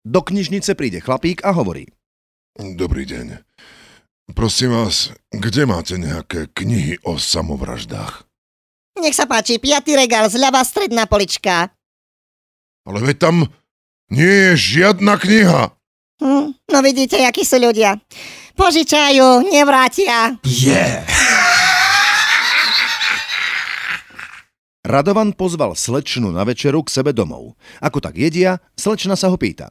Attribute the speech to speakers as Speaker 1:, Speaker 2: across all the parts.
Speaker 1: Do knižnice príde chlapík a hovorí.
Speaker 2: Dobrý deň. Prosím vás, kde máte nejaké knihy o samovraždách?
Speaker 3: Nech sa páči, 5. regál, zľava stredná polička.
Speaker 2: Ale veď tam nie je žiadna kniha.
Speaker 3: No vidíte, akí sú ľudia. Požičajú, nevrátia.
Speaker 1: Radovan pozval slečnu na večeru k sebe domov. Ako tak jedia, slečna sa ho pýta.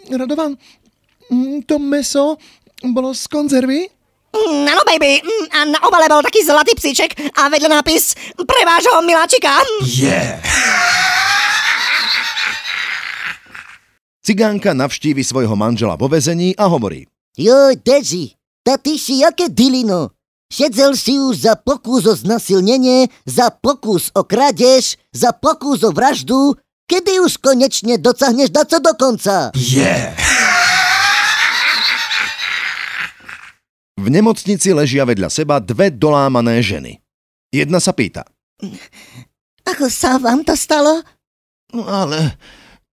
Speaker 4: Radovan, to mäso bolo z konzervy?
Speaker 3: Áno, baby. A na obale bol taký zlatý psíček a vedľa nápis pre vášho miláčika.
Speaker 1: Cigánka navštívi svojho manžela vo väzení a hovorí.
Speaker 5: Joj, Deži, tá ty si jaké dilino. Siedzel si už za pokus o znasilnenie, za pokus o krádež, za pokus o vraždu. Kedy už konečne docahneš dať co do konca?
Speaker 1: V nemocnici ležia vedľa seba dve dolámané ženy. Jedna sa pýta.
Speaker 3: Ako sa vám to stalo?
Speaker 4: Ale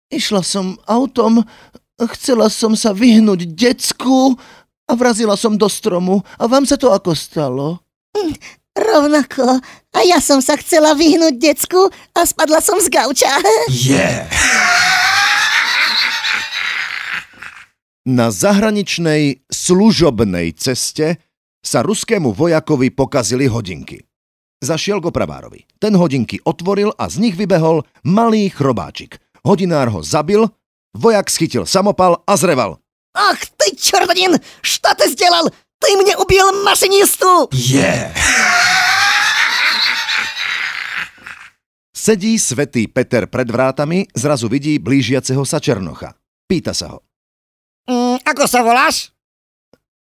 Speaker 4: išla som autom, chcela som sa vyhnúť decku a vrazila som do stromu. A vám sa to ako stalo?
Speaker 3: Rovnako. A ja som sa chcela vyhnúť decku a spadla som z gauča.
Speaker 1: Na zahraničnej služobnej ceste sa ruskému vojakovi pokazili hodinky. Zašiel k opravárovi. Ten hodinky otvoril a z nich vybehol malý chrobáčik. Hodinár ho zabil, vojak schytil samopal a zreval.
Speaker 3: Ach, ty čertodin! Что ты сделал? Ты мне убил машинисту!
Speaker 1: Sedí svätý Peter pred vrátami, zrazu vidí blížiaceho sa Černocha. Pýta sa ho.
Speaker 3: Ako sa voláš?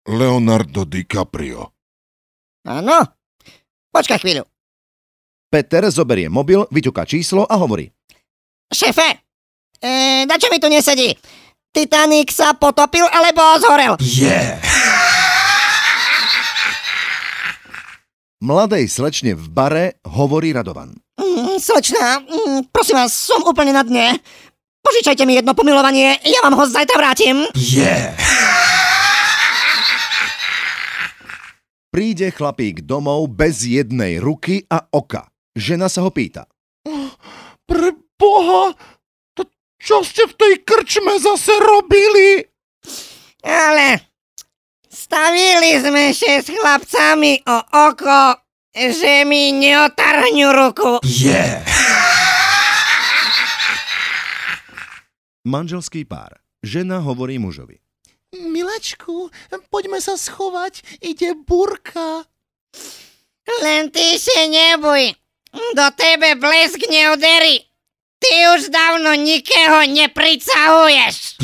Speaker 2: Leonardo DiCaprio.
Speaker 3: Áno. Počkaj chvíľu.
Speaker 1: Peter zoberie mobil, vyťuká číslo a hovorí.
Speaker 3: Šéfe, dačo mi tu nesedí? Titanic sa potopil alebo zhorel?
Speaker 1: Mladej slečne v bare hovorí Radovan.
Speaker 3: Slečná, prosím vás, som úplne na dne. Požičajte mi jedno pomilovanie, ja vám ho zajtra vrátim.
Speaker 1: Príde chlapík domov bez jednej ruky a oka. Žena sa ho pýta.
Speaker 4: Pre Boha, to čo ste v tej krčme zase robili?
Speaker 3: Ale stavili sme sa s chlapcami o oko, že mi neotarhňu ruku.
Speaker 1: Manželský pár. Žena hovorí mužovi.
Speaker 4: Miláčku, poďme sa schovať, ide búrka.
Speaker 3: Len ty si neboj, do tebe blesk neuderí. Ty už dávno nikoho nepricahuješ.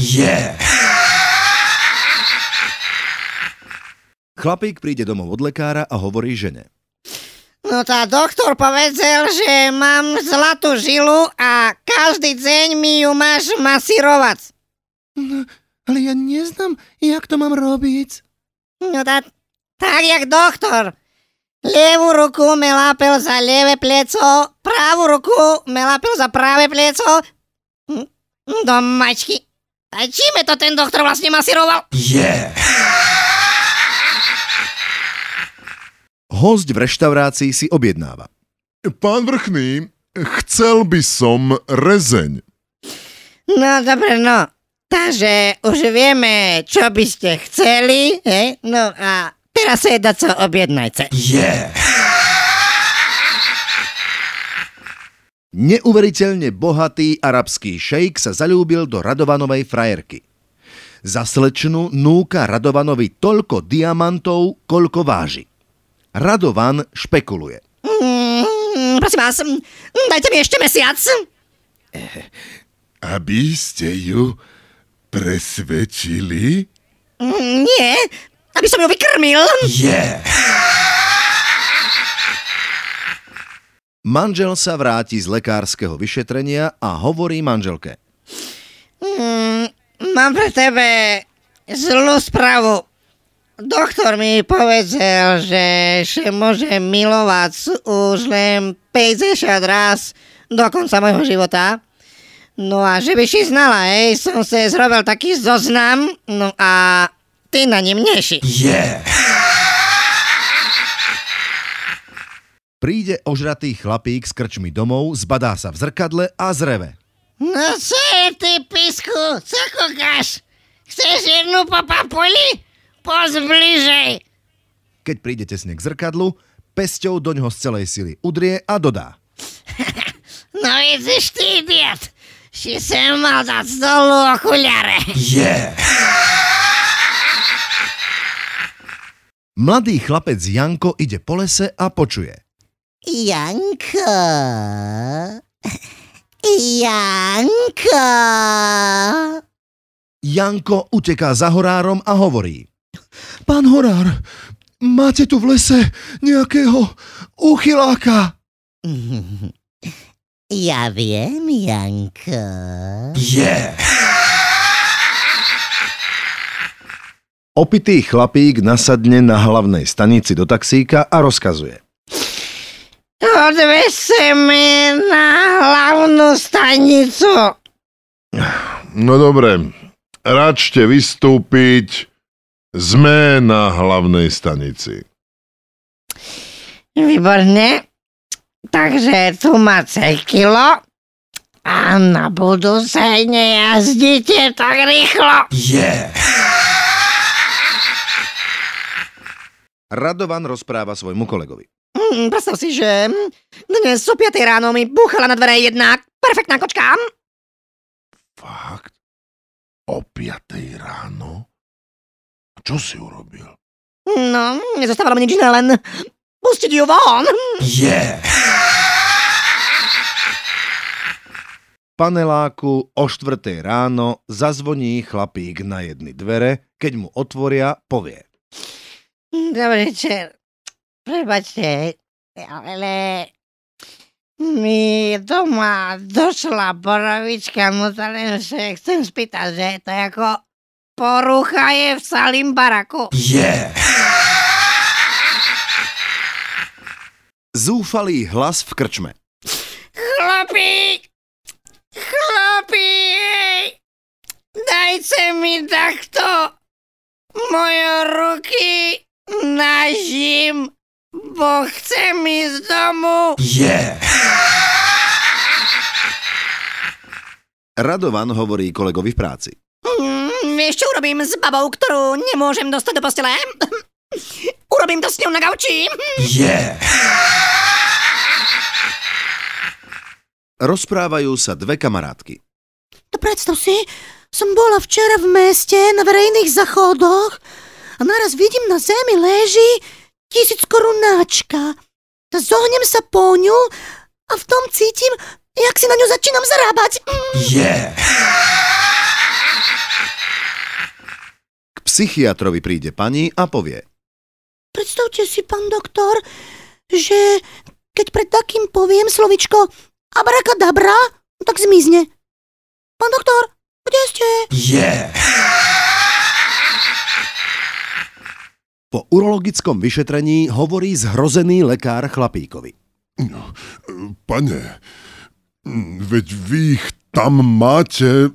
Speaker 1: Chlapík príde domov od lekára a hovorí žene.
Speaker 3: No tá doktor povedal, že mám zlatú žilu a každý deň mi ju máš masírovať.
Speaker 4: No, ale ja neznám, jak to mám robiť.
Speaker 3: No tak jak doktor. Levú ruku me lápel za levé pleco, pravú ruku me lápel za pravé pleco. Do mačky. A čím to ten doktor vlastne masíroval?
Speaker 1: Hosť v reštaurácii si objednáva.
Speaker 2: Pán vrchný, chcel by som rezeň.
Speaker 3: No dobre, no. Takže už vieme, čo by ste chceli, hej? No a teraz sa jedná, co objednajte.
Speaker 1: Neuveriteľne bohatý arabský šejk sa zaľúbil do Radovanovej frajerky. Za slečnu núka Radovanovi toľko diamantov, koľko váži. Radovan špekuluje.
Speaker 3: Prosím vás, dajte mi ešte mesiac.
Speaker 2: Aby ste ju presvedčili?
Speaker 3: Nie, aby som ju vykrmil.
Speaker 1: Manžel sa vráti z lekárskeho vyšetrenia a hovorí manželke.
Speaker 3: Mám pre tebe zlú správu. Doktor mi povedal, že sa môže milovať už len 50 raz do konca môjho života. No a že by si znala, som sa zrobil taký zoznam, no a ty na ním neši.
Speaker 1: Príde ožratý chlapík z krčmy domov, zbadá sa v zrkadle a zreve.
Speaker 3: No čo je, ty pisku, co kokáš? Chceš jednu po papuli? Poz bližej.
Speaker 1: Keď príde tesne k zrkadlu, pesťou doňho z celej sily udrie a dodá.
Speaker 3: No vidíš, ty idiot, si sem mal dať z dolu okuliare.
Speaker 1: Mladý chlapec Janko ide po lese a počuje.
Speaker 5: Janko. Janko.
Speaker 1: Janko uteká za horárom a hovorí. Pán horár, máte tu v lese nejakého úchyláka?
Speaker 5: Ja viem, Janko.
Speaker 1: Opitý chlapík nasadne na hlavnej stanici do taxíka a rozkazuje.
Speaker 3: Odveze mi na hlavnú stanicu.
Speaker 2: No dobre, račte vystúpiť. Sme na hlavnej stanici.
Speaker 3: Výborne. Takže tu máte kilo a na budúce nejazdíte tak rýchlo.
Speaker 1: Radovan rozpráva svojmu kolegovi.
Speaker 3: Predstav si, že dnes o 5 ráno mi búchala na dvere jedna perfektná kočka.
Speaker 2: Fakt? O 5 ráno? Čo si urobil?
Speaker 3: No, nezostávalo mi nič iné, len pustiť ju von.
Speaker 1: V paneláku o 4 ráno zazvoní chlapík na jedny dvere, keď mu otvoria, povie.
Speaker 3: Dobrý večer. Prepačte, ale mi doma došla borovička, no to len že chcem spýtať, že to je ako porucha je v celým baraku.
Speaker 1: Zúfalý hlas v krčme.
Speaker 3: Chlapi, dajte mi takto moje ruky na žim, bo chcem ísť domu.
Speaker 1: Radovan hovorí kolegovi v práci.
Speaker 3: Vieš, čo urobím s babou, ktorú nemôžem dostať do postele? Urobím to s ňou na gauči.
Speaker 1: Rozprávajú sa dve kamarátky.
Speaker 5: To predstav si, som bola včera v meste na verejných zachodoch a naraz vidím na zemi leží 1000 korunáčka. Zohnem sa po ňu a v tom cítim, jak si na ňu začínam zarábať.
Speaker 1: K psychiatrovi príde pani a povie.
Speaker 5: Predstavte si, pán doktor, že keď pred takým poviem slovičko abrakadabra, tak zmizne. Pán doktor, kde ste?
Speaker 1: Po urologickom vyšetrení hovorí zhrozený lekár chlapíkovi.
Speaker 2: No, pane, veď vy ich tam máte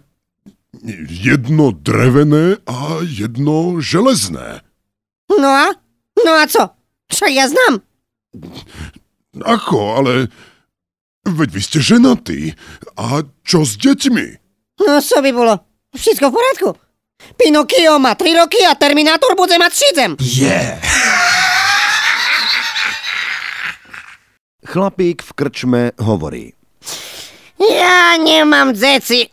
Speaker 2: jedno drevené a jedno železné.
Speaker 3: No a co? Však ja znam.
Speaker 2: Ako, ale veď vy ste ženatí. A čo s deťmi?
Speaker 3: No co by bolo? Všetko v poriadku. Pinokio má 3 roky a Terminátor bude mať 7.
Speaker 1: Chlapík v krčme hovorí.
Speaker 3: Ja nemám deti.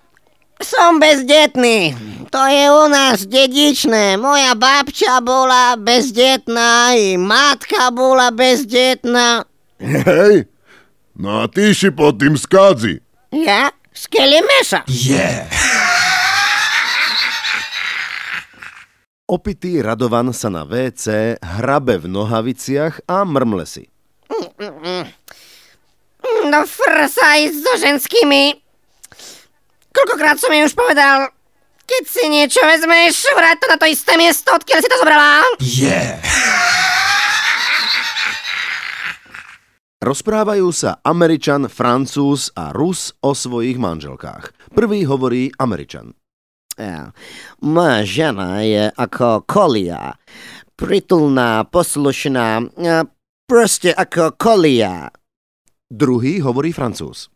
Speaker 3: Som bezdetný. To je u nás dedičné. Moja babča bola bezdetná, i matka bola bezdetná.
Speaker 2: Hej, no a ty si pod tým skádzi.
Speaker 3: Ja? Skelemeša.
Speaker 1: Opitý Radovan sa na WC hrabe v nohaviciach a mrmle si.
Speaker 3: No frsa ísť so ženskými. Koľkokrát som jej už povedal, keď si niečo vezmeš, vráť to na to isté miesto, odkiaľ si to zobrala.
Speaker 1: Rozprávajú sa Američan, Francúz a Rus o svojich manželkách. Prvý hovorí Američan.
Speaker 5: Moja žena je ako kolia. Pritulná, poslušná, proste ako kolia.
Speaker 1: Druhý hovorí Francúz.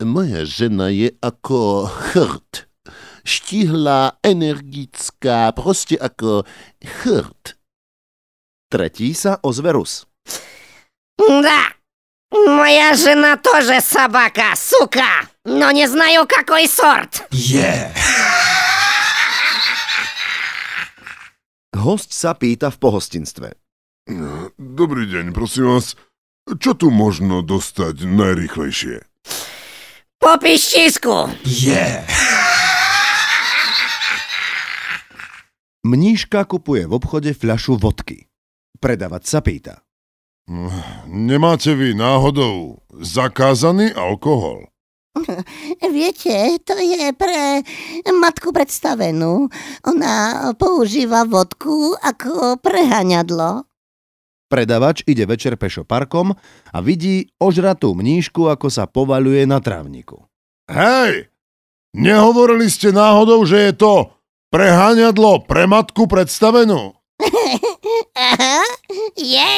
Speaker 6: Moja žena je ako chrt. Štíhla, energická, proste ako chrt.
Speaker 1: Tretí sa ozve Rus.
Speaker 3: Да, моя жена тоже собака, сука, но не знаю, какой сорт.
Speaker 1: Hosť sa pýta v pohostinstve.
Speaker 2: Dobrý deň, prosím vás. Čo tu možno dostať najrýchlejšie?
Speaker 3: По пищиску.
Speaker 1: Mníška kupuje v obchode fľašu vodky. Predavač sa pýta.
Speaker 2: Nemáte vy náhodou zakázaný alkohol?
Speaker 5: Viete, to je pre matku predstavenú. Ona používa vodku ako preháňadlo.
Speaker 1: Predavač ide večer pešo parkom a vidí ožratú mníšku, ako sa povaľuje na trávniku.
Speaker 2: Hej! Nehovorili ste náhodou, že je to preháňadlo pre matku predstavenú?
Speaker 3: Aha, je.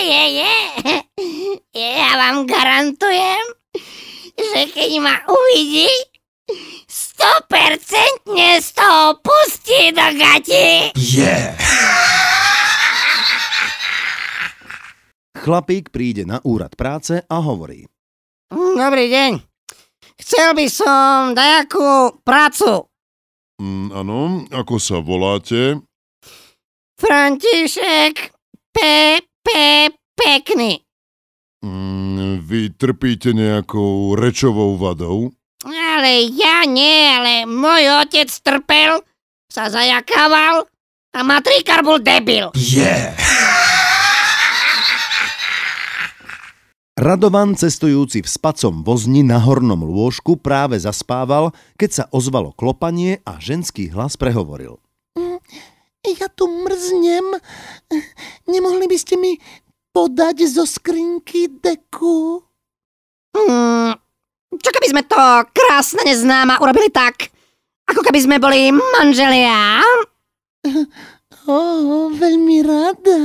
Speaker 3: Ja vám garantujem, že keď ma uvidí, 100% z toho pustí do gati.
Speaker 1: Chlapík príde na úrad práce a hovorí.
Speaker 3: Dobrý deň. Chcel by som dajakú prácu.
Speaker 2: Áno, ako sa voláte?
Speaker 3: František Pekný.
Speaker 2: Vy trpíte nejakou rečovou vadou?
Speaker 3: Ale ja nie, ale môj otec trpel, sa zajakával a matrikár bol debil.
Speaker 1: Radovan, cestujúci v spacom vozni na hornom lôžku, práve zaspával, keď sa ozvalo klopanie a ženský hlas prehovoril.
Speaker 4: Ja tu mrznem. Nemohli by ste mi podať zo skrinky deku?
Speaker 3: Čo keby sme to krásne neznáma urobili tak, ako keby sme boli manželia?
Speaker 4: Veľmi rada.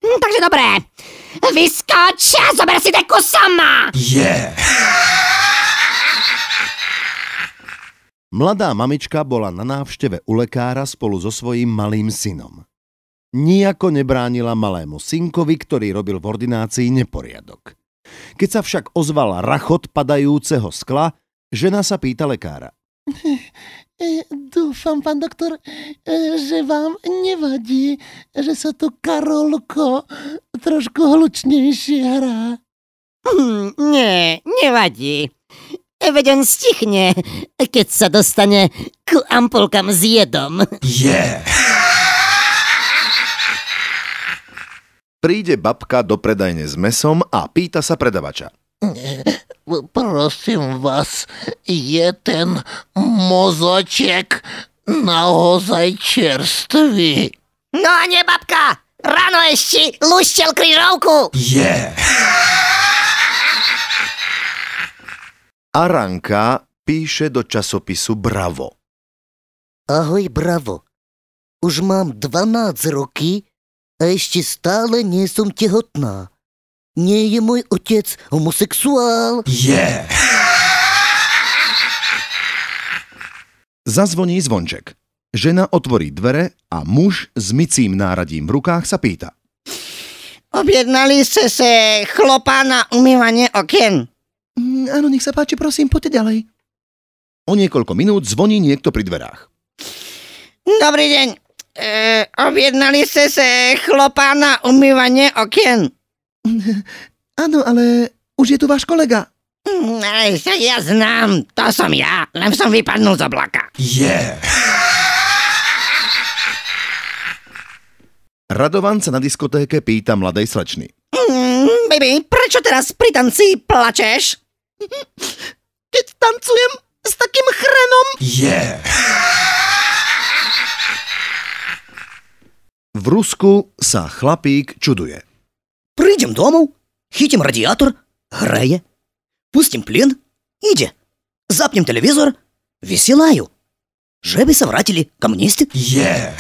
Speaker 3: Takže dobré. Vyskoč a zober si deku sama.
Speaker 1: Mladá mamička bola na návšteve u lekára spolu so svojím malým synom. Nijako nebránila malému synkovi, ktorý robil v ordinácii neporiadok. Keď sa však ozval rachot padajúceho skla, žena sa pýta lekára.
Speaker 4: Dúfam, pán doktor, že vám nevadí, že sa tu Karolko trošku hlučnejšie hrá.
Speaker 5: Nie, nevadí. Veď on stichne, keď sa dostane k ampulkám s jedom.
Speaker 1: Príde babka do predajne s mesom a pýta sa predavača.
Speaker 4: Prosím vás, je ten mozoček naozaj čerstvý?
Speaker 3: No a nie, babka, ráno ešte lušťel kryžovku.
Speaker 1: Aranka píše do časopisu Bravo.
Speaker 5: Ahoj, Bravo. Už mám 12 roky a ešte stále nie som tehotná. Nie je môj otec homosexuál?
Speaker 1: Zazvoní zvonček. Žena otvorí dvere a muž s mycím náradím v rukách sa pýta.
Speaker 3: Objednali ste sa chlopá na umývanie okien?
Speaker 4: Áno, nech sa páči, prosím, poďte ďalej.
Speaker 1: O niekoľko minút zvoní niekto pri dverách.
Speaker 3: Dobrý deň. Objednali ste sa chlopá na umývanie okien?
Speaker 4: Áno, ale už je tu váš kolega.
Speaker 3: Ale ja znám, to som ja, len som vypadnul z oblaka.
Speaker 1: Radovan sa na diskotéke pýta mladej slečny.
Speaker 3: Baby, prečo teraz pri tanci plačeš?
Speaker 4: Keď tancujem s takým chrenom.
Speaker 1: V Rusku sa chlapík čuduje.
Speaker 5: Prídem domov
Speaker 7: Хитим радиатор, греє. Пустим плен, иде. Запнем телевизор, веселаю. Жебы совратели, коммунисты.
Speaker 8: Yeah.